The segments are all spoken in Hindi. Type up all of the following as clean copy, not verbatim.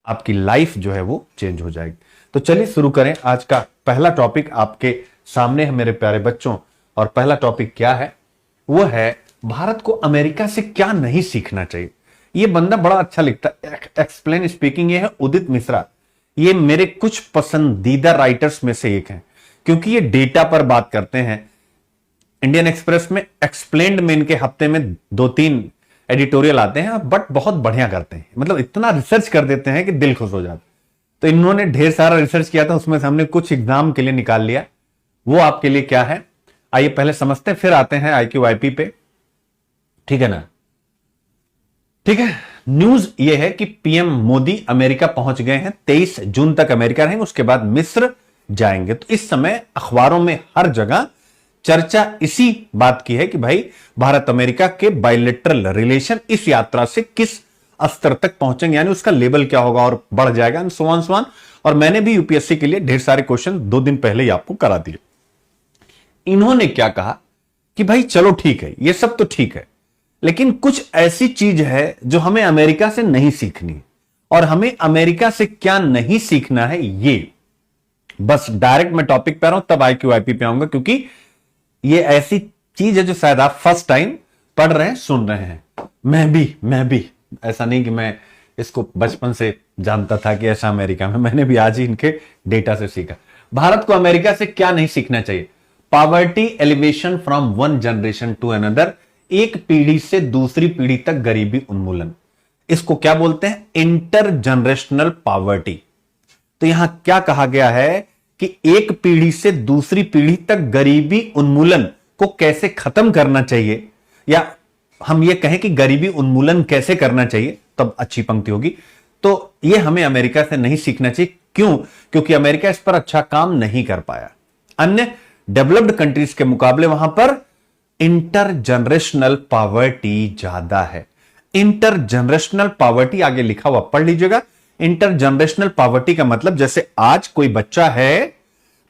आपकी लाइफ जो है वो चेंज हो जाएगी। तो चलिए शुरू करें। आज का पहला टॉपिक आपके सामने है मेरे प्यारे बच्चों, और पहला टॉपिक क्या है? वो है भारत को अमेरिका से क्या नहीं सीखना चाहिए। ये बंदा बड़ा अच्छा लिखता है, एक्सप्लेन स्पीकिंग। ये है उदित मिश्रा। ये मेरे कुछ पसंदीदा राइटर्स में से एक हैं, क्योंकि ये डेटा पर बात करते हैं। इंडियन एक्सप्रेस में एक्सप्लेन्ड में इनके हफ्ते में 2-3 एडिटोरियल आते हैं, बट बहुत बढ़िया करते हैं। मतलब इतना रिसर्च कर देते हैं कि दिल खुश हो जाता है। तो इन्होंने ढेर सारा रिसर्च किया था, उसमें से हमने कुछ एग्जाम के लिए निकाल लिया। वो आपके लिए क्या है, आइए पहले समझते हैं, फिर आते हैं IQIP पे। ठीक है ना? ठीक है। न्यूज ये है कि पीएम मोदी अमेरिका पहुंच गए हैं। 23 जून तक अमेरिका रहेंगे, उसके बाद मिस्र जाएंगे। तो इस समय अखबारों में हर जगह चर्चा इसी बात की है कि भाई भारत अमेरिका के बायलैटरल रिलेशन इस यात्रा से किस स्तर तक पहुंचेंगे, यानी उसका लेवल क्या होगा और बढ़ जाएगा, एंड सो ऑन। और मैंने भी यूपीएससी के लिए ढेर सारे क्वेश्चन 2 दिन पहले ही आपको करा दिए। इन्होंने क्या कहा कि भाई चलो ठीक है, ये सब तो ठीक है, लेकिन कुछ ऐसी चीज है जो हमें अमेरिका से नहीं सीखनी है। और हमें अमेरिका से क्या नहीं सीखना है, ये बस डायरेक्ट मैं टॉपिक पे आ रहा हूं, तब IQIP पे आऊंगा, क्योंकि ये ऐसी चीज है जो शायद आप फर्स्ट टाइम पढ़ रहे हैं, सुन रहे हैं। मैं भी ऐसा नहीं कि मैं इसको बचपन से जानता था कि ऐसा अमेरिका में, मैंने भी आज ही इनके डेटा से सीखा। भारत को अमेरिका से क्या नहीं सीखना चाहिए? Poverty alleviation from one generation to another, एक पीढ़ी से दूसरी पीढ़ी तक गरीबी उन्मूलन। इसको क्या बोलते हैं? Inter generational poverty. तो यहां क्या कहा गया है कि एक पीढ़ी से दूसरी पीढ़ी तक गरीबी उन्मूलन को कैसे खत्म करना चाहिए, या हम ये कहें कि गरीबी उन्मूलन कैसे करना चाहिए, तब अच्छी पंक्ति होगी। तो ये हमें अमेरिका से नहीं सीखना चाहिए। क्यों? क्योंकि अमेरिका इस पर अच्छा काम नहीं कर पाया। अन्य डेवलप्ड कंट्रीज के मुकाबले वहां पर इंटर जनरेशनल पॉवर्टी ज्यादा है। इंटर जनरेशनल पॉवर्टी आगे लिखा हुआ पढ़ लीजिएगा। इंटर जनरेशनल पॉवर्टी का मतलब, जैसे आज कोई बच्चा है,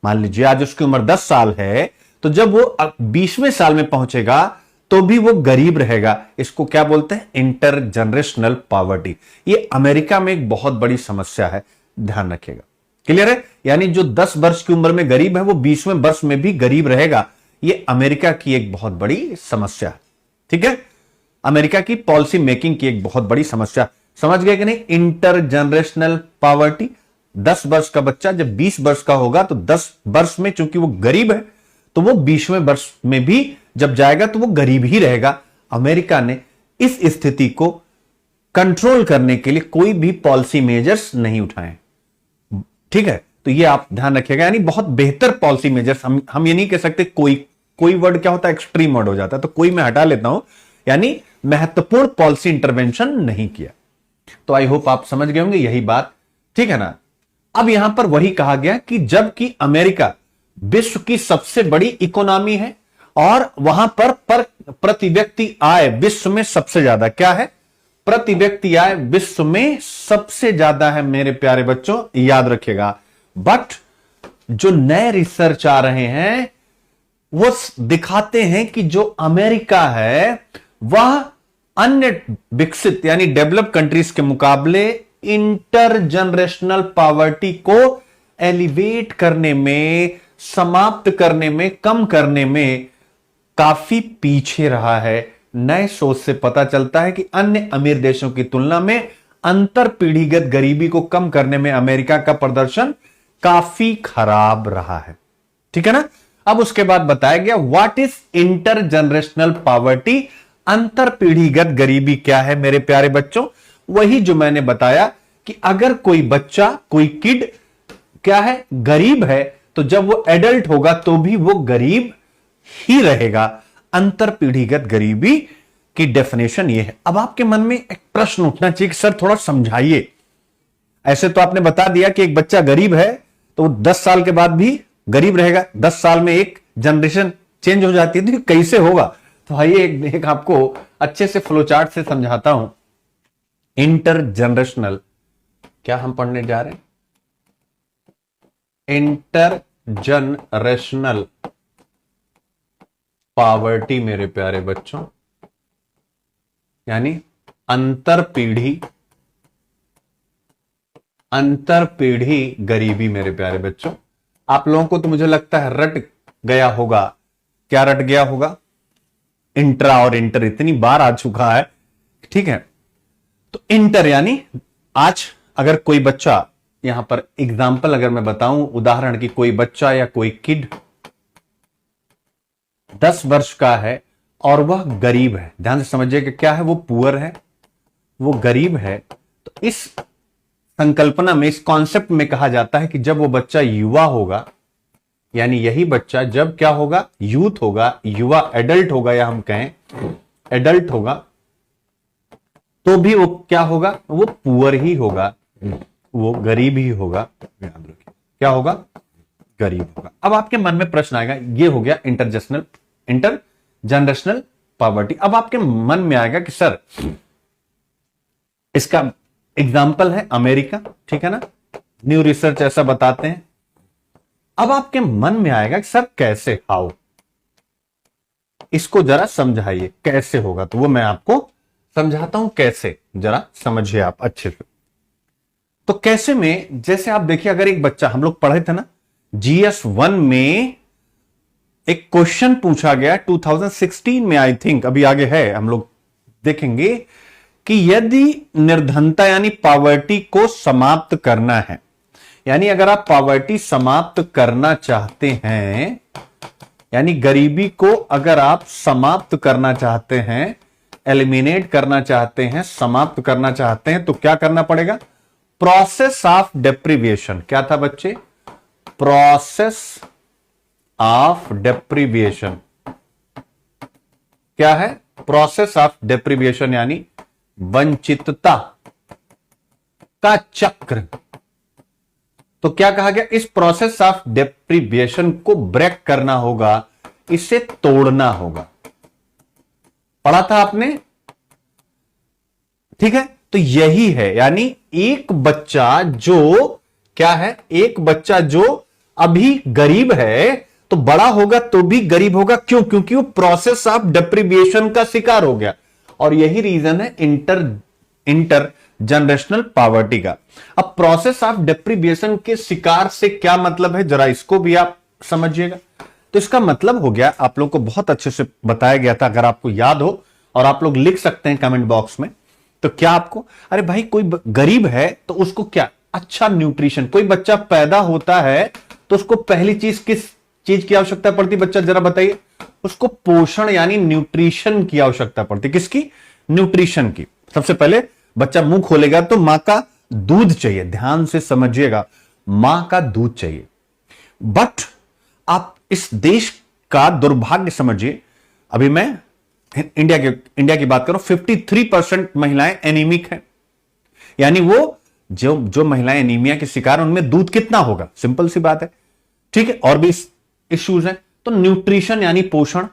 मान लीजिए आज उसकी उम्र 10 साल है, तो जब वो 20वें साल में पहुंचेगा तो भी वो गरीब रहेगा। इसको क्या बोलते हैं? Inter generational poverty. ये अमेरिका में एक बहुत बड़ी समस्या है, ध्यान रखिएगा। क्लियर है? यानी जो 10 वर्ष की उम्र में गरीब है वो 20वें वर्ष में भी गरीब रहेगा। ये अमेरिका की एक बहुत बड़ी समस्या है। ठीक है? अमेरिका की पॉलिसी मेकिंग की एक बहुत बड़ी समस्या। समझ गए कि नहीं? Inter generational poverty. 10 वर्ष का बच्चा जब 20 वर्ष का होगा तो 10 वर्ष में चूंकि वो गरीब है, तो वो 20वें वर्ष में भी जब जाएगा तो वो गरीब ही रहेगा। अमेरिका ने इस स्थिति को कंट्रोल करने के लिए कोई भी पॉलिसी मेजर्स नहीं उठाए। ठीक है? तो ये आप ध्यान रखिएगा। यानी बहुत बेहतर पॉलिसी मेजर्स, हम ये नहीं कह सकते कोई वर्ड क्या होता है, एक्सट्रीम वर्ड हो जाता है, तो कोई मैं हटा लेता हूं, यानी महत्वपूर्ण पॉलिसी इंटरवेंशन नहीं किया। तो आई होप आप समझ गए होंगे यही बात। ठीक है ना? अब यहां पर वही कहा गया कि जबकि अमेरिका विश्व की सबसे बड़ी इकोनॉमी है और वहां पर प्रति व्यक्ति आय विश्व में सबसे ज्यादा, क्या है? प्रति व्यक्ति आय विश्व में सबसे ज्यादा है मेरे प्यारे बच्चों, याद रखिएगा। बट जो नए रिसर्च आ रहे हैं वो दिखाते हैं कि जो अमेरिका है वह अन्य विकसित यानी डेवलप कंट्रीज के मुकाबले इंटर जनरेशनल पॉवर्टी को एलिवेट करने में, समाप्त करने में, कम करने में काफी पीछे रहा है। नए शोध से पता चलता है कि अन्य अमीर देशों की तुलना में अंतर पीढ़ीगत गरीबी को कम करने में अमेरिका का प्रदर्शन काफी खराब रहा है। ठीक है ना? अब उसके बाद बताया गया what is inter generational poverty. अंतर पीढ़ीगत गरीबी क्या है मेरे प्यारे बच्चों? वही जो मैंने बताया कि अगर कोई बच्चा, कोई किड क्या है, गरीब है, तो जब वो एडल्ट होगा तो भी वो गरीब ही रहेगा। अंतर पीढ़ीगत गरीबी की डेफिनेशन ये है। अब आपके मन में एक प्रश्न उठना चाहिए कि सर थोड़ा समझाइए। ऐसे तो आपने बता दिया कि एक बच्चा गरीब है तो वो 10 साल के बाद भी गरीब रहेगा, 10 साल में एक जनरेशन चेंज हो जाती है, तो कैसे होगा? तो आइए एक आपको अच्छे से फ्लोचार्ट से समझाता हूं। इंटर जनरेशनल क्या हम पढ़ने जा रहे हैं? इंटर जनरेशनल पॉवर्टी मेरे प्यारे बच्चों, यानी अंतर पीढ़ी अंतर पीढ़ी गरीबी। मेरे प्यारे बच्चों, आप लोगों को तो मुझे लगता है रट गया होगा। क्या रट गया होगा? इंट्रा और इंटर इतनी बार आ चुका है, ठीक है। तो इंटर यानी आज अगर कोई बच्चा, यहां पर एग्जाम्पल अगर मैं बताऊं, उदाहरण की कोई बच्चा या कोई किड 10 वर्ष का है और वह गरीब है, ध्यान से समझिए कि क्या है, वो पुअर है, वो गरीब है। तो इस संकल्पना में, इस कॉन्सेप्ट में कहा जाता है कि जब वो बच्चा युवा होगा, यानी यही बच्चा जब क्या होगा, यूथ होगा, युवा एडल्ट होगा, या हम कहें एडल्ट होगा, तो भी वो क्या होगा, वो पुअर ही होगा, वो गरीब ही होगा। याद रखिए, क्या होगा, गरीब होगा। अब आपके मन में प्रश्न आएगा, ये हो गया इंटर जनरेशनल पॉवर्टी। अब आपके मन में आएगा कि सर इसका एग्जाम्पल है अमेरिका, ठीक है ना, न्यू रिसर्च ऐसा बताते हैं। अब आपके मन में आएगा कि सर कैसे, हाउ, इसको जरा समझाइए कैसे होगा। तो वो मैं आपको समझाता हूं कैसे, जरा समझिए आप अच्छे से। तो कैसे में, जैसे आप देखिए, अगर एक बच्चा, हम लोग पढ़े थे ना GS 1 में, एक क्वेश्चन पूछा गया 2016 में, आई थिंक अभी आगे है, हम लोग देखेंगे कि यदि निर्धनता यानी पॉवर्टी को समाप्त करना है, यानी अगर आप पॉवर्टी समाप्त करना चाहते हैं, यानी गरीबी को अगर आप समाप्त करना चाहते हैं, एलिमिनेट करना चाहते हैं, समाप्त करना चाहते हैं, तो क्या करना पड़ेगा? Process of deprivation. क्या था बच्चे? Process of deprivation. क्या है? प्रोसेस ऑफ डेप्रिविएशन यानी वंचितता का चक्र। तो क्या कहा गया? इस प्रोसेस ऑफ डेप्रिविएशन को ब्रेक करना होगा, इसे तोड़ना होगा। पढ़ा था आपने, ठीक है। तो यही है, यानी एक बच्चा जो क्या है, एक बच्चा जो अभी गरीब है, तो बड़ा होगा तो भी गरीब होगा। क्यों? क्योंकि वो प्रोसेस ऑफ डेप्रिविएशन का शिकार हो गया। और यही रीजन है इंटर जनरेशनल पॉवर्टी का। अब प्रोसेस ऑफ डेप्रिविएशन के शिकार से क्या मतलब है, जरा इसको भी आप समझिएगा। तो इसका मतलब हो गया, आप लोग को बहुत अच्छे से बताया गया था, अगर आपको याद हो, और आप लोग लिख सकते हैं कमेंट बॉक्स में। तो क्या आपको, अरे भाई कोई गरीब है तो उसको क्या, अच्छा न्यूट्रिशन, कोई बच्चा पैदा होता है तो उसको पहली चीज किस चीज की आवश्यकता पड़ती, बच्चा जरा बताइए? उसको पोषण यानी न्यूट्रिशन की आवश्यकता पड़ती। किसकी? न्यूट्रिशन की। सबसे पहले बच्चा मुंह खोलेगा तो मां का दूध चाहिए, ध्यान से समझिएगा, मां का दूध चाहिए। बट आप इस देश का दुर्भाग्य समझिए, अभी मैं इंडिया की बात करो, 53% महिलाएं एनीमिक हैं। यानी वो जो महिलाएं एनीमिया के शिकार, उनमें दूध कितना होगा, सिंपल सी बात है, ठीक है। और भी इश्यूज हैं। तो न्यूट्रिशन यानी पोषण,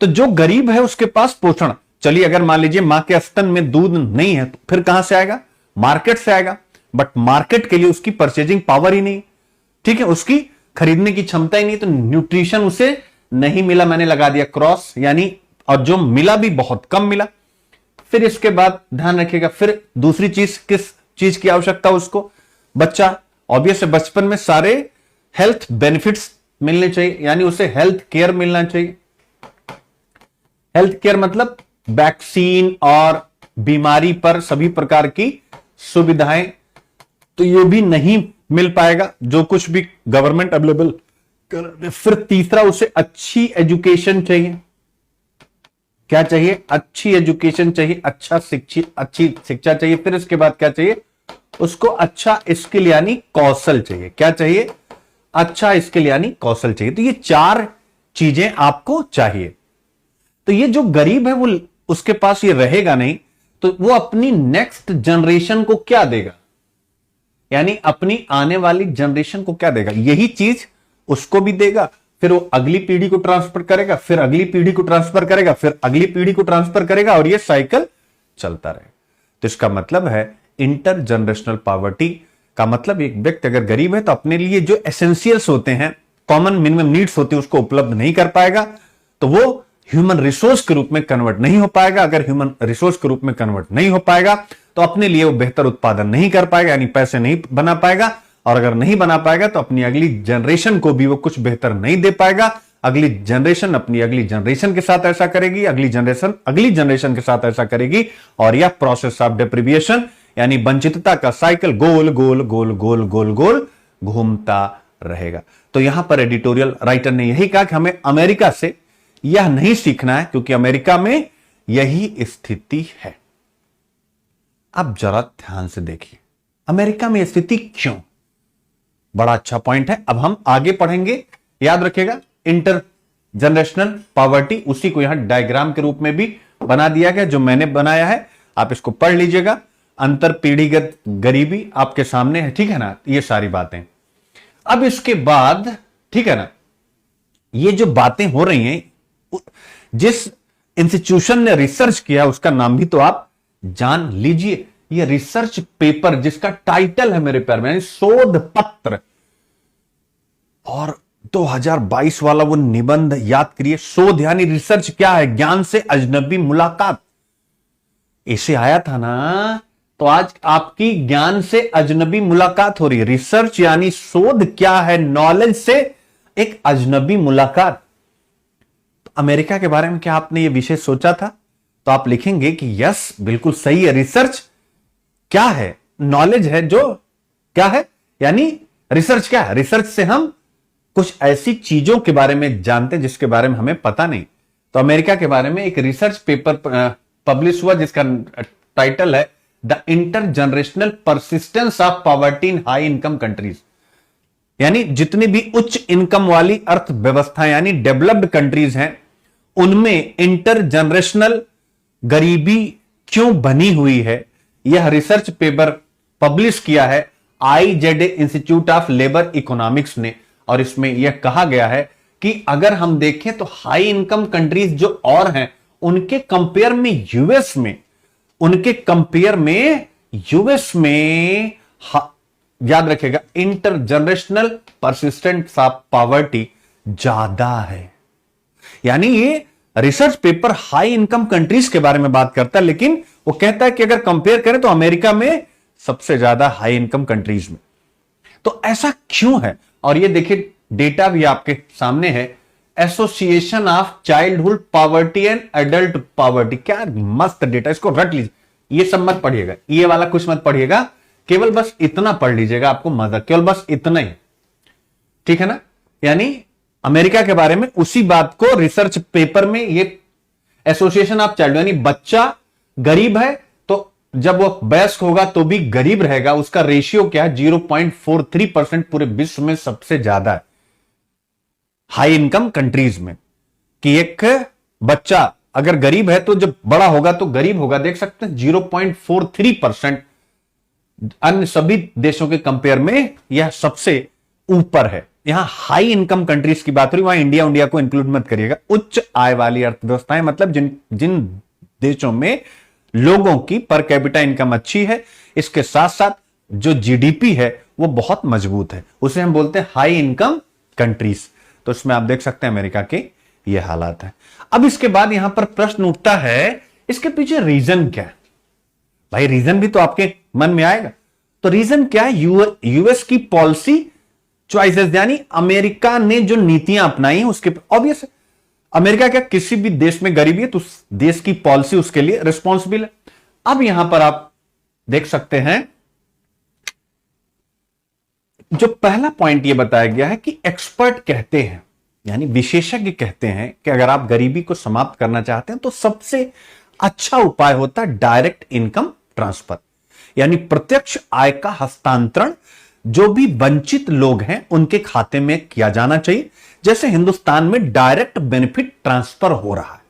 तो जो गरीब है उसके पास पोषण, चलिए अगर मान लीजिए मां के स्तन में दूध नहीं है तो फिर कहां से आएगा? मार्केट से आएगा। बट मार्केट के लिए उसकी परचेजिंग पावर ही नहीं, ठीक है, उसकी खरीदने की क्षमता ही नहीं, तो न्यूट्रिशन उसे नहीं मिला, मैंने लगा दिया क्रॉस, यानी, और जो मिला भी बहुत कम मिला। फिर इसके बाद ध्यान रखिएगा, फिर दूसरी चीज, किस चीज की आवश्यकता उसको? बच्चा ऑब्वियस है, बचपन में सारे हेल्थ बेनिफिट्स मिलने चाहिए, यानी उसे हेल्थ केयर मिलना चाहिए। हेल्थ केयर मतलब वैक्सीन और बीमारी पर सभी प्रकार की सुविधाएं, तो ये भी नहीं मिल पाएगा जो कुछ भी गवर्नमेंट अवेलेबल कर। फिर तीसरा, उसे अच्छी एजुकेशन चाहिए। क्या चाहिए? अच्छी एजुकेशन चाहिए, अच्छी शिक्षा चाहिए। फिर इसके बाद क्या चाहिए? उसको अच्छा स्किल यानी कौशल चाहिए। क्या चाहिए? अच्छा स्किल यानी कौशल चाहिए। तो ये 4 चीजें आपको चाहिए। तो ये जो गरीब है वो, उसके पास ये रहेगा नहीं, तो वो अपनी नेक्स्ट जनरेशन को क्या देगा, यानी अपनी आने वाली जनरेशन को क्या देगा? यही चीज उसको भी देगा, फिर वो अगली पीढ़ी को ट्रांसफर करेगा, फिर अगली पीढ़ी को ट्रांसफर करेगा, फिर अगली पीढ़ी को ट्रांसफर करेगा, और ये साइकिल चलता रहे। तो इसका मतलब है इंटर जनरेशनल पॉवर्टी का मतलब, एक व्यक्ति अगर गरीब है तो अपने लिए जो एसेंशियल्स होते हैं, कॉमन मिनिमम नीड्स होती है, उसको उपलब्ध नहीं कर पाएगा, तो वो ह्यूमन रिसोर्स के रूप में कन्वर्ट नहीं हो पाएगा। अगर ह्यूमन रिसोर्स के रूप में कन्वर्ट नहीं हो पाएगा तो अपने लिए वो बेहतर उत्पादन नहीं कर पाएगा, यानी पैसे नहीं बना पाएगा, और अगर नहीं बना पाएगा तो अपनी अगली जनरेशन को भी वो कुछ बेहतर नहीं दे पाएगा। अगली जनरेशन अपनी अगली जनरेशन के साथ ऐसा करेगी, अगली जनरेशन के साथ ऐसा करेगी, और यह प्रोसेस ऑफ डेप्रिविएशन यानी वंचितता का साइकिल गोल गोल गोल गोल गोल गोल घूमता रहेगा। तो यहां पर एडिटोरियल राइटर ने यही कहा कि हमें अमेरिका से यह नहीं सीखना है, क्योंकि अमेरिका में यही स्थिति है। अब जरा ध्यान से देखिए, अमेरिका में स्थिति क्यों? बड़ा अच्छा पॉइंट है। अब हम आगे पढ़ेंगे, याद रखिएगा, इंटर जनरेशनल पॉवर्टी, उसी को यहां डायग्राम के रूप में भी बना दिया गया, जो मैंने बनाया है, आप इसको पढ़ लीजिएगा। अंतर पीढ़ीगत गरीबी आपके सामने है, ठीक है ना, ये सारी बातें। अब इसके बाद, ठीक है ना, ये जो बातें हो रही हैं, जिस इंस्टीट्यूशन ने रिसर्च किया उसका नाम भी तो आप जान लीजिए। ये रिसर्च पेपर जिसका टाइटल है मेरे प्यार में, शोध पत्र, और 2022 वाला वो निबंध याद करिए। शोध यानी रिसर्च क्या है? ज्ञान से अजनबी मुलाकात, इसे आया था ना, तो आज आपकी ज्ञान से अजनबी मुलाकात हो रही है। रिसर्च यानी शोध क्या है? नॉलेज से एक अजनबी मुलाकात। तो अमेरिका के बारे में क्या आपने ये विषय सोचा था? तो आप लिखेंगे कि यस, बिल्कुल सही है। रिसर्च क्या है? नॉलेज है। जो क्या है? यानी रिसर्च क्या है? रिसर्च से हम कुछ ऐसी चीजों के बारे में जानते हैं जिसके बारे में हमें पता नहीं। तो अमेरिका के बारे में एक रिसर्च पेपर पब्लिश हुआ जिसका टाइटल है the inter generational persistence of poverty in high income countries. यानी जितनी भी उच्च इनकम वाली अर्थव्यवस्था यानी डेवलप्ड कंट्रीज हैं, उनमें इंटर जनरेशनल गरीबी क्यों बनी हुई है, यह रिसर्च पेपर पब्लिश किया है IZA institute of labour economics ने। और इसमें यह कहा गया है कि अगर हम देखें तो हाई इनकम कंट्रीज जो और हैं, उनके कंपेयर में यूएस में याद रखेगा, inter generational persistence of poverty ज्यादा है। यानी ये research paper high income countries के बारे में बात करता है, लेकिन वो कहता है कि अगर कंपेयर करें तो अमेरिका में सबसे ज्यादा हाई इनकम कंट्रीज में। तो ऐसा क्यों है? और ये देखिए, डेटा भी आपके सामने है, association of childhood poverty and adult poverty. क्या मस्त डेटा, इसको रट लीजिए। ये सब मत पढ़िएगा, ये वाला कुछ मत पढ़िएगा, केवल बस इतना पढ़ लीजिएगा, आपको मजा, केवल बस इतना ही, ठीक है ना। यानी अमेरिका के बारे में उसी बात को रिसर्च पेपर में, ये एसोसिएशन ऑफ चाइल्ड, यानी बच्चा गरीब है तो जब वो वयस्क होगा तो भी गरीब रहेगा, उसका रेशियो क्या है? 0.43% पूरे विश्व में सबसे ज्यादा है हाई इनकम कंट्रीज में। कि एक बच्चा अगर गरीब है तो जब बड़ा होगा तो गरीब होगा, देख सकते हैं 0.43%। अन्य सभी देशों के कंपेयर में यह सबसे ऊपर है। यहां हाई इनकम कंट्रीज की बात हो रही, वहां इंडिया को इंक्लूड मत करिएगा। उच्च आय वाली अर्थव्यवस्थाएं, मतलब जिन देशों में लोगों की पर कैपिटा इनकम अच्छी है, इसके साथ साथ जो जीडीपी है वो बहुत मजबूत है, उसे हम बोलते हैं हाई इनकम कंट्रीज। तो इसमें आप देख सकते हैं अमेरिका के ये हालात है। अब इसके बाद यहां पर प्रश्न उठता है, इसके पीछे रीजन क्या है? भाई रीजन भी तो आपके मन में आएगा। तो रीजन क्या है? यूएस की पॉलिसी चॉइसेस, यानी अमेरिका ने जो नीतियां अपनाई हैं उसके ऑब्वियस है। अमेरिका क्या किसी भी देश में गरीबी है तो उस देश की पॉलिसी उसके लिए रिस्पॉन्सिबल है। अब यहां पर आप देख सकते हैं, जो पहला पॉइंट यह बताया गया है कि एक्सपर्ट कहते हैं, यानी विशेषज्ञ कहते हैं कि अगर आप गरीबी को समाप्त करना चाहते हैं तो सबसे अच्छा उपाय होता है डायरेक्ट इनकम ट्रांसफर, यानी प्रत्यक्ष आय का हस्तांतरण जो भी वंचित लोग हैं उनके खाते में किया जाना चाहिए, जैसे हिंदुस्तान में डायरेक्ट बेनिफिट ट्रांसफर हो रहा है।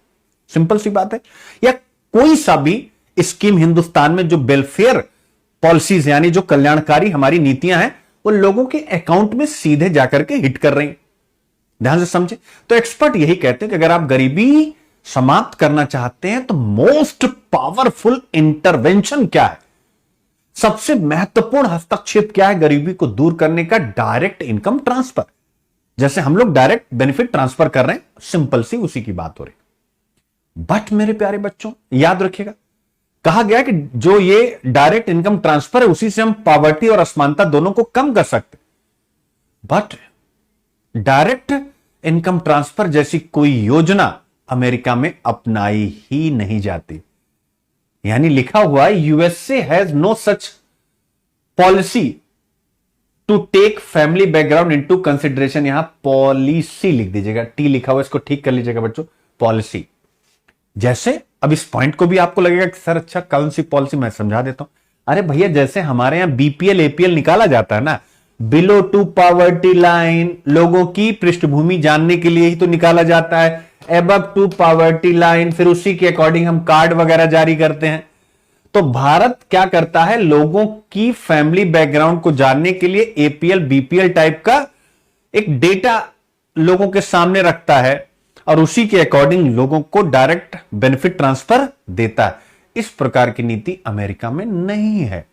सिंपल सी बात है। या कोई सा भी स्कीम हिंदुस्तान में जो वेलफेयर पॉलिसीज यानी जो कल्याणकारी हमारी नीतियां हैं वो लोगों के अकाउंट में सीधे जाकर के हिट कर रही हैं। ध्यान से समझे। तो एक्सपर्ट यही कहते हैं कि अगर आप गरीबी समाप्त करना चाहते हैं तो मोस्ट पावरफुल इंटरवेंशन क्या है, सबसे महत्वपूर्ण हस्तक्षेप क्या है गरीबी को दूर करने का? Direct income transfer. जैसे हम लोग डायरेक्ट बेनिफिट ट्रांसफर कर रहे हैं, सिंपल सी उसी की बात हो रही। बट मेरे प्यारे बच्चों याद रखिएगा, कहा गया कि जो ये डायरेक्ट इनकम ट्रांसफर है उसी से हम पॉवर्टी और असमानता दोनों को कम कर सकते। बट डायरेक्ट इनकम ट्रांसफर जैसी कोई योजना अमेरिका में अपनाई ही नहीं जाती। यानी लिखा हुआ है USA has no such policy to take family background into consideration. यहां पॉलिसी लिख दीजिएगा, टी लिखा हुआ इसको ठीक कर लीजिएगा बच्चों, पॉलिसी। जैसे अब इस पॉइंट को भी आपको लगेगा कि सर अच्छा कौन सी पॉलिसी, मैं समझा देता हूं। अरे भैया जैसे हमारे यहां बीपीएल एपीएल निकाला जाता है ना, बिलो टू पॉवर्टी लाइन, लोगों की पृष्ठभूमि जानने के लिए ही तो निकाला जाता है। एबव टू पॉवर्टी लाइन, फिर उसी के अकॉर्डिंग हम कार्ड वगैरह जारी करते हैं। तो भारत क्या करता है, लोगों की फैमिली बैकग्राउंड को जानने के लिए एपीएल बीपीएल टाइप का एक डेटा लोगों के सामने रखता है और उसी के अकॉर्डिंग लोगों को डायरेक्ट बेनिफिट ट्रांसफर देता है। इस प्रकार की नीति अमेरिका में नहीं है।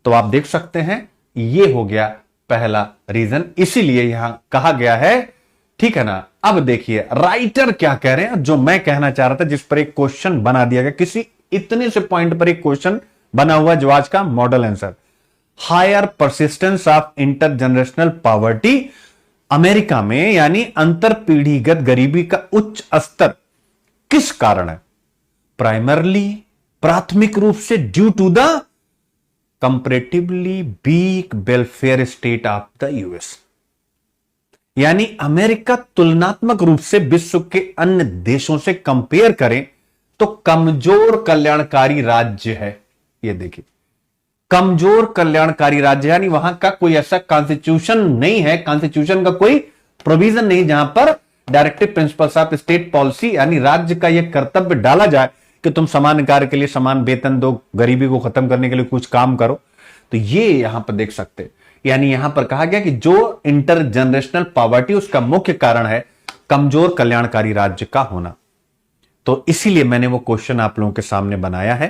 तो आप देख सकते हैं यह हो गया पहला रीजन, इसीलिए यहां कहा गया है, ठीक है ना। अब देखिए राइटर क्या कह रहे हैं, जो मैं कहना चाह रहा था, जिस पर एक क्वेश्चन बना दिया गया, किसी इतने से पॉइंट पर एक क्वेश्चन बना हुआ जो आज का model answer. Higher persistence of intergenerational poverty America में, यानी अंतर पीढ़ीगत गरीबी का उच्च स्तर किस कारण है? प्राइमरली, प्राथमिक रूप से due to the comparatively weak welfare state of the US. यानी अमेरिका तुलनात्मक रूप से विश्व के अन्य देशों से कंपेयर करें तो कमजोर कल्याणकारी राज्य है। ये देखिए कमजोर कल्याणकारी राज्य, यानी वहां का कोई ऐसा कॉन्स्टिट्यूशन नहीं है, कॉन्स्टिट्यूशन का कोई प्रोविजन नहीं जहां पर directive principles of state policy, यानी राज्य का यह कर्तव्य डाला जाए कि तुम समान कार्य के लिए समान वेतन दो, गरीबी को खत्म करने के लिए कुछ काम करो। तो ये यहां पर देख सकते हैं, यानी यहां पर कहा गया कि जो इंटरजेनरेशनल पॉवर्टी उसका मुख्य कारण है कमजोर कल्याणकारी राज्य का होना। तो इसीलिए मैंने वो क्वेश्चन आप लोगों के सामने बनाया है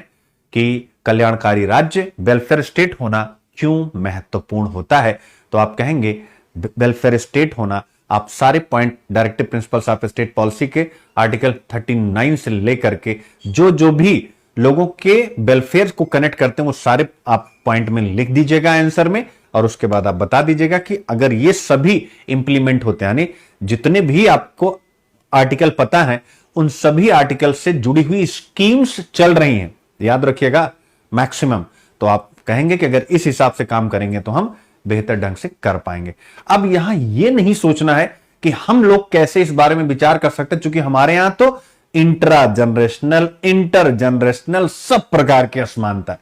कि कल्याणकारी राज्य वेलफेयर स्टेट होना क्यों महत्वपूर्ण होता है। तो आप कहेंगे वेलफेयर स्टेट होना, आप सारे point directive principles of state policy के आर्टिकल 39 से लेकर के जो भी लोगों के वेलफेयर को कनेक्ट करते हैं वो सारे आप पॉइंट में लिख दीजिएगा आंसर में, और उसके बाद आप बता दीजिएगा कि अगर ये सभी इंप्लीमेंट होते हैं, यानी जितने भी आपको आर्टिकल पता है उन सभी आर्टिकल से जुड़ी हुई स्कीम्स चल रही हैं, याद रखिएगा मैक्सिमम, तो आप कहेंगे कि अगर इस हिसाब से काम करेंगे तो हम बेहतर ढंग से कर पाएंगे। अब यहां यह नहीं सोचना है कि हम लोग कैसे इस बारे में विचार कर सकते हैं, क्योंकि हमारे यहां तो इंट्रा जनरेशनल, इंटर जनरेशनल सब प्रकार की असमानता है।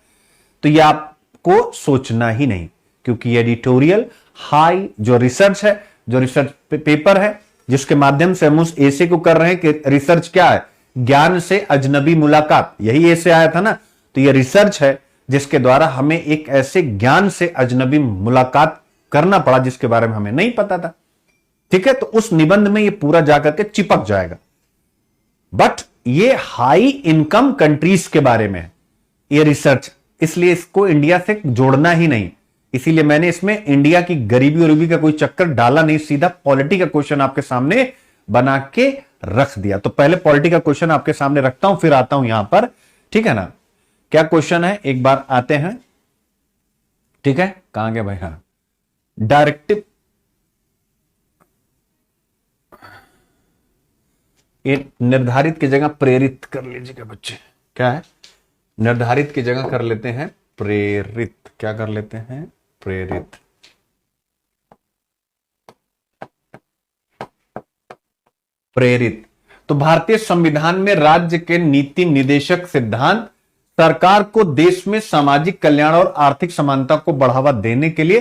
तो यह आपको सोचना ही नहीं, क्योंकि एडिटोरियल हाई जो रिसर्च है, जो रिसर्च पेपर है जिसके माध्यम से हम उस एसे को कर रहे हैं कि रिसर्च क्या है, ज्ञान से अजनबी मुलाकात, यही एसे आया था ना। तो यह रिसर्च है जिसके द्वारा हमें एक ऐसे ज्ञान से अजनबी मुलाकात करना पड़ा जिसके बारे में हमें नहीं पता था, ठीक है। तो उस निबंध में यह पूरा जाकर के चिपक जाएगा। बट ये हाई इनकम कंट्रीज के बारे में है ये रिसर्च, इसलिए इसको इंडिया से जोड़ना ही नहीं। इसीलिए मैंने इसमें इंडिया की गरीबी और का कोई चक्कर डाला नहीं, सीधा पॉलिटी का क्वेश्चन आपके सामने बना के रख दिया। तो पहले पॉलिटी का क्वेश्चन आपके सामने रखता हूं, फिर आता हूं यहां पर, ठीक है ना। क्या क्वेश्चन है एक बार आते हैं, ठीक है। कहां गया भाई, हाँ डायरेक्टिव, ये निर्धारित की जगह प्रेरित कर लीजिएगा बच्चे। क्या है, निर्धारित की जगह कर लेते हैं प्रेरित। क्या कर लेते हैं, प्रेरित। प्रेरित तो भारतीय संविधान में राज्य के नीति निदेशक सिद्धांत सरकार को देश में सामाजिक कल्याण और आर्थिक समानता को बढ़ावा देने के लिए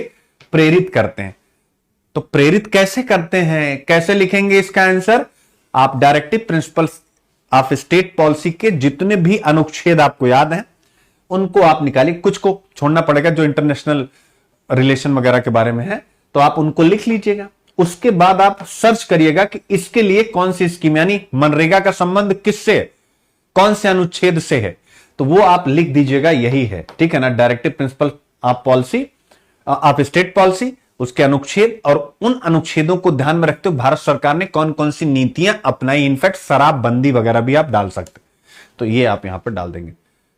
प्रेरित करते हैं। तो प्रेरित कैसे करते हैं, कैसे लिखेंगे इसका आंसर? आप directive principles of state policy के जितने भी अनुच्छेद आपको याद हैं उनको आप निकालिए, कुछ को छोड़ना पड़ेगा जो इंटरनेशनल रिलेशन वगैरह के बारे में है, तो आप उनको लिख लीजिएगा। उसके बाद आप सर्च करिएगा कि इसके लिए कौन सी स्कीम, यानी मनरेगा का संबंध किससे, कौन से अनुच्छेद से है, तो वो आप लिख दीजिएगा, यही है, ठीक है ना। Directive principle of policy of state policy, उसके अनुच्छेद, और उन अनुच्छेदों को ध्यान में रखते हुए भारत सरकार ने कौन कौन सी नीतियां अपनाई, इनफैक्ट शराबबंदी वगैरह भी आप डाल सकते, तो ये आप यहां पर डाल देंगे।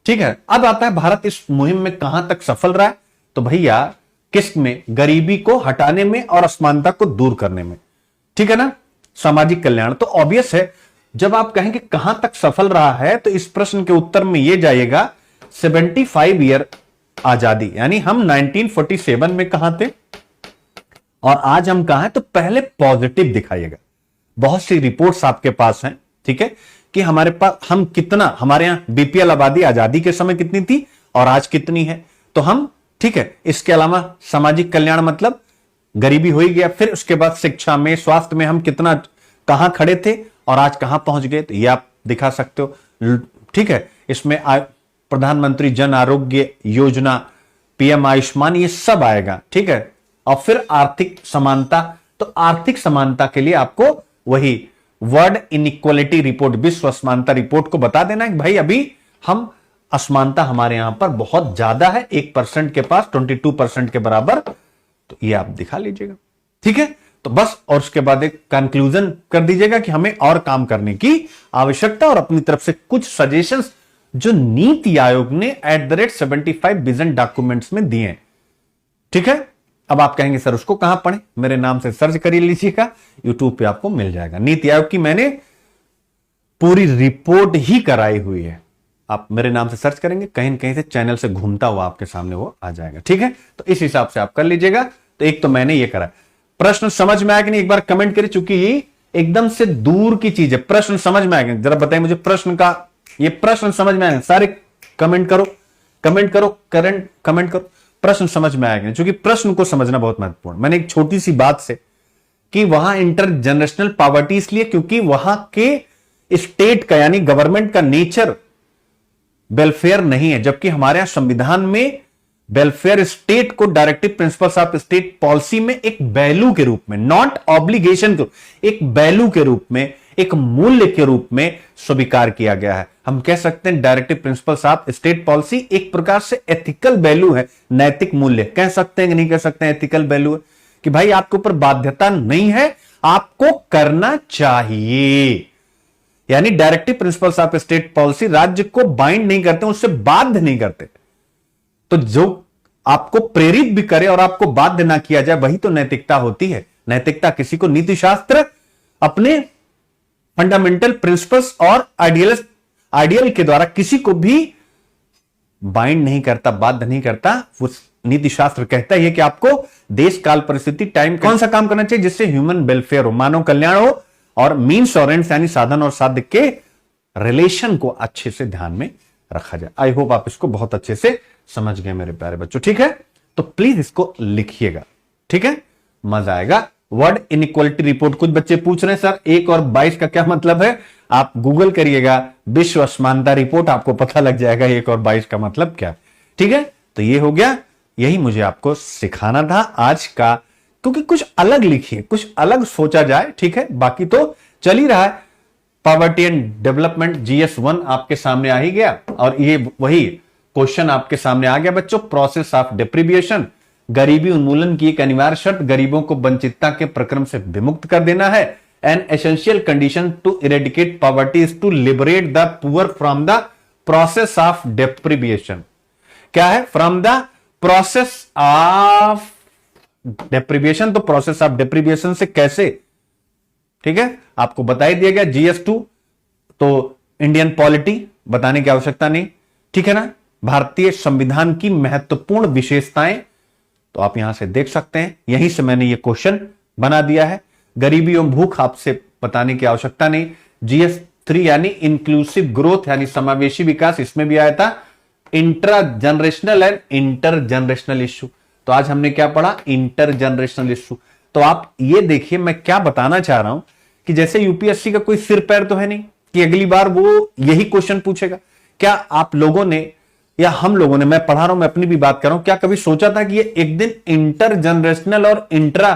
ठीक है, अब आता है भारत इस मुहिम में कहां तक सफल रहा है। तो भैया किस में? गरीबी को हटाने में और असमानता को दूर करने में, ठीक है ना, सामाजिक कल्याण। तो ऑब्वियस है, जब आप कहेंगे कहां तक सफल रहा है, तो इस प्रश्न के उत्तर में यह जाएगा 75 ईयर आजादी, यानी हम 1947 में कहां थे और आज हम कहां हैं। तो पहले पॉजिटिव दिखाइएगा। बहुत सी रिपोर्ट्स आपके पास हैं, ठीक है, कि हमारे पास हम कितना, हमारे यहां बीपीएल आबादी आजादी के समय कितनी थी और आज कितनी है। तो हम, ठीक है, इसके अलावा सामाजिक कल्याण मतलब गरीबी हो ही गया, फिर उसके बाद शिक्षा में, स्वास्थ्य में हम कितना, कहां खड़े थे और आज कहां पहुंच गए, तो ये आप दिखा सकते हो, ठीक है। इसमें प्रधानमंत्री जन आरोग्य योजना, पीएम आयुष्मान, ये सब आएगा, ठीक है। और फिर आर्थिक समानता, तो आर्थिक समानता के लिए आपको वही वर्ल्ड इनइक्वालिटी रिपोर्ट, विश्व असमानता रिपोर्ट को बता देना है कि भाई अभी हम असमानता हमारे यहां पर बहुत ज्यादा है, 1% के पास 22% के बराबर। तो ये आप दिखा लीजिएगा, ठीक है। तो बस, और उसके बाद एक कंक्लूजन कर दीजिएगा कि हमें और काम करने की आवश्यकता, और अपनी तरफ से कुछ सजेशंस जो नीति आयोग ने @75 विजन डॉक्यूमेंट्स में दिए हैं, ठीक है। अब आप कहेंगे सर उसको कहां पढ़ें, मेरे नाम से सर्च कर लीजिएगा, यूट्यूब पे आपको मिल जाएगा। नीति आयोग की मैंने पूरी रिपोर्ट ही कराई हुई है, आप मेरे नाम से सर्च करेंगे, कहीं न कहीं से चैनल से घूमता हुआ आपके सामने वो आ जाएगा, ठीक है। तो इस हिसाब से आप कर लीजिएगा। तो एक तो मैंने ये करा। प्रश्न समझ में आया कि नहीं, एक बार कमेंट करिए, चूंकि ये एकदम से दूर की चीज है। प्रश्न समझ में आएगा, जरा बताइए मुझे प्रश्न का, ये प्रश्न समझ में आएगा, सारे कमेंट करो, कमेंट करो, करंट कमेंट करो, प्रश्न समझ में आएगा। क्योंकि प्रश्न को समझना बहुत महत्वपूर्ण। मैंने एक छोटी सी बात से कि वहां इंटर जनरेशनल पॉवर्टी इसलिए क्योंकि वहां के स्टेट का, यानी गवर्नमेंट का नेचर वेलफेयर नहीं है, जबकि हमारे यहां संविधान में वेलफेयर स्टेट को directive principles of state policy में एक वैल्यू के रूप में, नॉट ऑब्लिगेशन के, एक वैल्यू के रूप में, एक मूल्य के रूप में स्वीकार किया गया है। हम कह सकते हैं directive principles of state policy एक प्रकार से एथिकल वैल्यू है, नैतिक मूल्य कह सकते हैं कि नहीं कह सकते हैं। एथिकल वैल्यू है कि भाई आपके ऊपर बाध्यता नहीं है, आपको करना चाहिए। यानी directive principles of state policy राज्य को बाइंड नहीं करते, उससे बाध्य नहीं करते। तो जो आपको प्रेरित भी करे और आपको बाध्य ना किया जाए, वही तो नैतिकता होती है। नैतिकता किसी को, नीति शास्त्र अपने फंडामेंटल प्रिंसिपल्स और आइडियल के द्वारा किसी को भी बाइंड नहीं करता, बाध्य नहीं करता। वो नीति शास्त्र कहता है कि आपको देश काल परिस्थिति टाइम कौन सा काम करना चाहिए जिससे ह्यूमन वेलफेयर हो, मानव कल्याण हो, और मीन्स और एंड्स यानी साधन और साध्य के रिलेशन को अच्छे से ध्यान में रखा जाए। आई होप आप इसको बहुत अच्छे से समझ गए मेरे प्यारे बच्चों, ठीक है। तो प्लीज इसको लिखिएगा, ठीक है, मजा आएगा। वर्ड इनइक्वालिटी रिपोर्ट, कुछ बच्चे पूछ रहे हैं सर 1 और 22 का क्या मतलब है। आप गूगल करिएगा विश्व असमानता रिपोर्ट, आपको पता लग जाएगा 1 और 22 का मतलब क्या, ठीक है। तो ये हो गया, यही मुझे आपको सिखाना था आज का, क्योंकि कुछ अलग लिखिए, कुछ अलग सोचा जाए, ठीक है। बाकी तो चल ही रहा है। पॉवर्टी एंड डेवलपमेंट GS1 आपके सामने आ ही गया, और ये वही क्वेश्चन आपके सामने आ गया बच्चों। प्रोसेस ऑफ डिप्रीविएशन, गरीबी उन्मूलन की एक अनिवार्य शर्त गरीबों को वंचितता के प्रक्रम से विमुक्त कर देना है। An essential condition to eradicate poverty is to liberate the poor from the process of deprivation. क्या है? From the process of deprivation. तो प्रोसेस ऑफ डिप्रीविएशन से कैसे, ठीक है, आपको बता ही दिया गया। GS2 तो इंडियन पॉलिटी बताने की आवश्यकता नहीं, ठीक है ना। भारतीय संविधान की महत्वपूर्ण विशेषताएं तो आप यहां से देख सकते हैं, यहीं से मैंने ये क्वेश्चन बना दिया है। गरीबी एवं भूख आपसे बताने की आवश्यकता नहीं। GS3 यानी इंक्लूसिव ग्रोथ यानी समावेशी विकास, इसमें भी आया था। Intra generational and inter generational issue, तो आज हमने क्या पढ़ा? Inter generational issue. तो आप ये देखिए मैं क्या बताना चाह रहा हूं कि जैसे यूपीएससी का कोई सिर पैर तो है नहीं कि अगली बार वो यही क्वेश्चन पूछेगा। क्या आप लोगों ने या हम लोगों ने, मैं पढ़ा रहा हूं, मैं अपनी भी बात कर रहा हूं, क्या कभी सोचा था कि ये एक दिन इंटर जनरेशनल और इंट्रा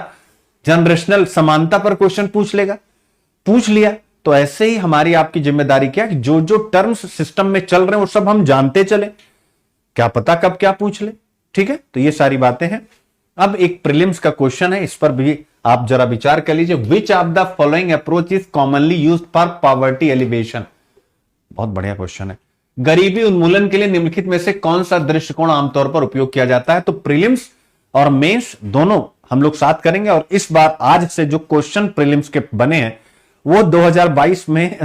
जनरेशनल समानता पर क्वेश्चन पूछ लेगा? पूछ लिया। तो ऐसे ही हमारी आपकी जिम्मेदारी क्या है कि जो जो टर्म्स सिस्टम में चल रहे हैं वो सब हम जानते चले, क्या पता कब क्या पूछ ले, ठीक है। तो ये सारी बातें हैं। अब एक प्रीलिम्स का क्वेश्चन है, इस पर भी आप जरा विचार कर लीजिए। Which of the following approach is commonly used for poverty alleviation? बहुत बढ़िया क्वेश्चन है, गरीबी उन्मूलन के लिए निम्नलिखित में से कौन सा दृष्टिकोण आमतौर पर उपयोग किया जाता है? तो प्रीलिम्स और मेंस दोनों हम लोग साथ करेंगे। और इस बार आज से जो क्वेश्चन प्रीलिम्स के बने हैं वो 2022 में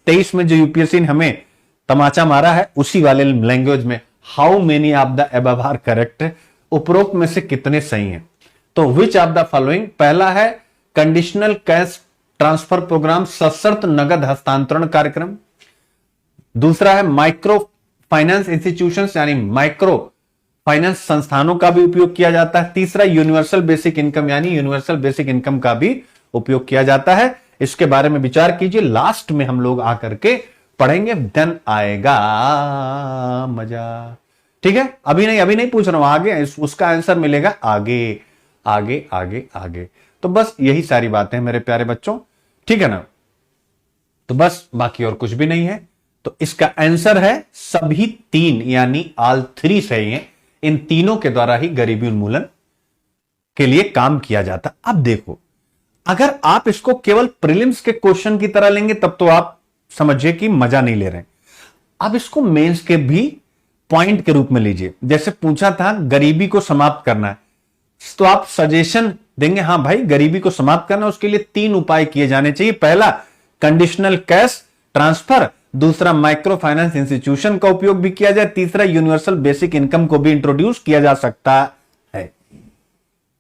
23 में जो यूपीएससी ने हमें तमाचा मारा है उसी वाले लैंग्वेज में, how many of the above are correct, उपरोक्त में से कितने सही हैं? तो विच ऑफ द फॉलोइंग, पहला है कंडीशनल कैश ट्रांसफर प्रोग्राम, सशर्त नगद हस्तांतरण कार्यक्रम। दूसरा है माइक्रो फाइनेंस इंस्टीट्यूशंस, यानी माइक्रो फाइनेंस संस्थानों का भी उपयोग किया जाता है। तीसरा यूनिवर्सल बेसिक इनकम, यानी यूनिवर्सल बेसिक इनकम का भी उपयोग किया जाता है। इसके बारे में विचार कीजिए, लास्ट में हम लोग आकर के पढ़ेंगे, देन आएगा मजा। ठीक है, अभी नहीं पूछ रहा हूं, आगे उसका आंसर मिलेगा आगे आगे आगे आगे। तो बस यही सारी बातें हैं मेरे प्यारे बच्चों, ठीक है ना? तो बस बाकी और कुछ भी नहीं है। तो इसका आंसर है सभी तीन, यानी ऑल थ्री सही है। इन तीनों के द्वारा ही गरीबी उन्मूलन के लिए काम किया जाता। अब देखो, अगर आप इसको केवल प्रीलिम्स के क्वेश्चन की तरह लेंगे तब तो आप समझिए कि मजा नहीं ले रहे। अब इसको मेंस के भी पॉइंट के रूप में लीजिए। जैसे पूछा था गरीबी को समाप्त करना है, तो आप सजेशन देंगे, हाँ भाई गरीबी को समाप्त करना, उसके लिए 3 उपाय किए जाने चाहिए। पहला कंडीशनल कैश ट्रांसफर, दूसरा माइक्रो फाइनेंस इंस्टीट्यूशन का उपयोग भी किया जाए, तीसरा यूनिवर्सल बेसिक इनकम को भी इंट्रोड्यूस किया जा सकता है।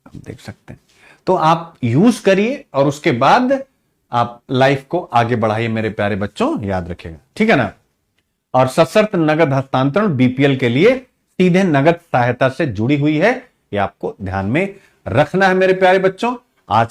आप देख सकते हैं, तो आप यूज करिए और उसके बाद आप लाइफ को आगे बढ़ाइए मेरे प्यारे बच्चों, याद रखिएगा, ठीक है ना? और सशर्त नगद हस्तांतरण बीपीएल के लिए सीधे नगद सहायता से जुड़ी हुई है, ये आपको ध्यान में रखना है मेरे प्यारे बच्चों। आज